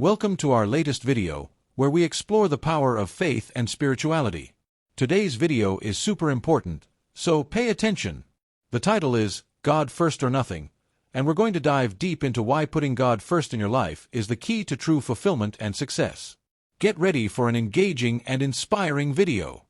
Welcome to our latest video, where we explore the power of faith and spirituality. Today's video is super important, so pay attention. The title is, God First or Nothing, and we're going to dive deep into why putting God first in your life is the key to true fulfillment and success. Get ready for an engaging and inspiring video.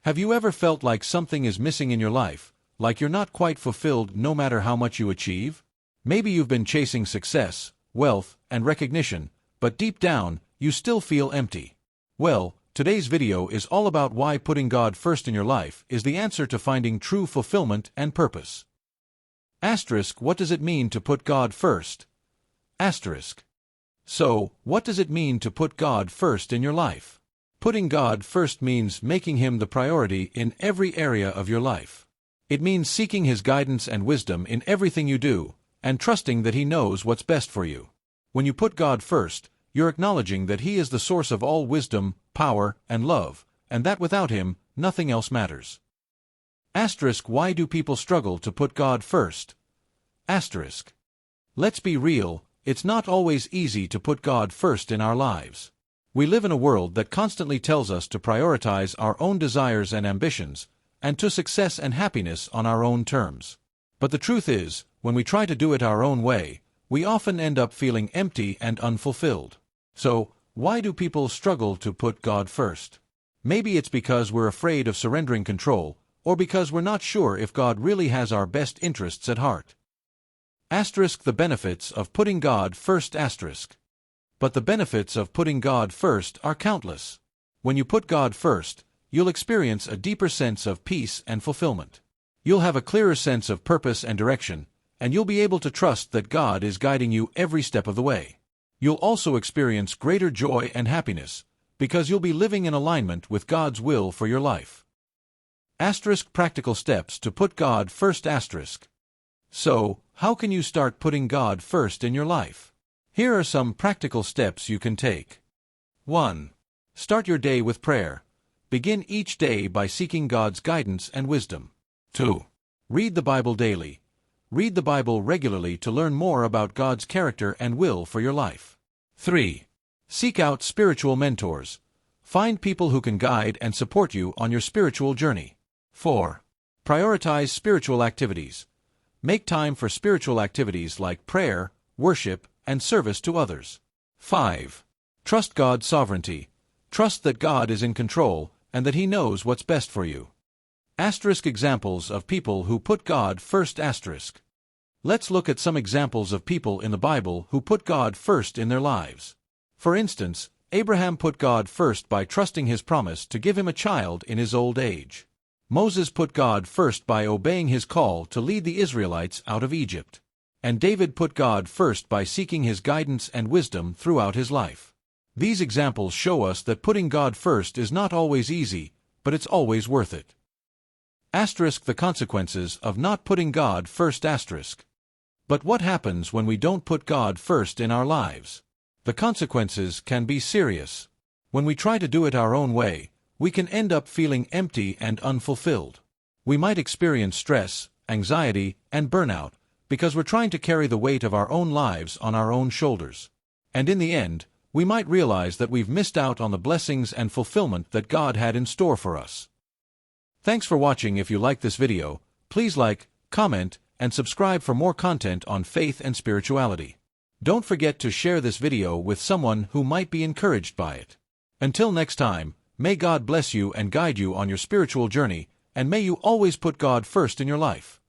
Have you ever felt like something is missing in your life, like you're not quite fulfilled no matter how much you achieve? Maybe you've been chasing success, wealth, and recognition, but deep down, you still feel empty. Well, today's video is all about why putting God first in your life is the answer to finding true fulfillment and purpose. Asterisk, what does it mean to put God first? Asterisk. So, what does it mean to put God first in your life? Putting God first means making Him the priority in every area of your life. It means seeking His guidance and wisdom in everything you do, and trusting that He knows what's best for you. When you put God first, you're acknowledging that He is the source of all wisdom, power, and love, and that without Him, nothing else matters. Asterisk, why do people struggle to put God first? Asterisk. Let's be real, it's not always easy to put God first in our lives. We live in a world that constantly tells us to prioritize our own desires and ambitions, and to success and happiness on our own terms. But the truth is, when we try to do it our own way, we often end up feeling empty and unfulfilled. So, why do people struggle to put God first? Maybe it's because we're afraid of surrendering control, or because we're not sure if God really has our best interests at heart. Asterisk, the benefits of putting God first. Asterisk. But the benefits of putting God first are countless. When you put God first, you'll experience a deeper sense of peace and fulfillment. You'll have a clearer sense of purpose and direction, and you'll be able to trust that God is guiding you every step of the way. You'll also experience greater joy and happiness, because you'll be living in alignment with God's will for your life. Asterisk, practical steps to put God first. Asterisk. So, how can you start putting God first in your life? Here are some practical steps you can take. 1. Start your day with prayer. Begin each day by seeking God's guidance and wisdom. 2. Read the Bible daily. Read the Bible regularly to learn more about God's character and will for your life. 3. Seek out spiritual mentors. Find people who can guide and support you on your spiritual journey. 4. Prioritize spiritual activities. Make time for spiritual activities like prayer, worship, and service to others. 5. Trust God's sovereignty. Trust that God is in control and that He knows what's best for you. Asterisk, examples of people who put God first. Asterisk. Let's look at some examples of people in the Bible who put God first in their lives. For instance, Abraham put God first by trusting His promise to give him a child in his old age. Moses put God first by obeying His call to lead the Israelites out of Egypt. And David put God first by seeking His guidance and wisdom throughout his life. These examples show us that putting God first is not always easy, but it's always worth it. Asterisk, the consequences of not putting God first. Asterisk. But what happens when we don't put God first in our lives? The consequences can be serious. When we try to do it our own way, we can end up feeling empty and unfulfilled. We might experience stress, anxiety, and burnout, because we're trying to carry the weight of our own lives on our own shoulders. And in the end, we might realize that we've missed out on the blessings and fulfillment that God had in store for us. Thanks for watching. If you like this video, please like, comment, and subscribe for more content on faith and spirituality. Don't forget to share this video with someone who might be encouraged by it. Until next time, may God bless you and guide you on your spiritual journey, and may you always put God first in your life.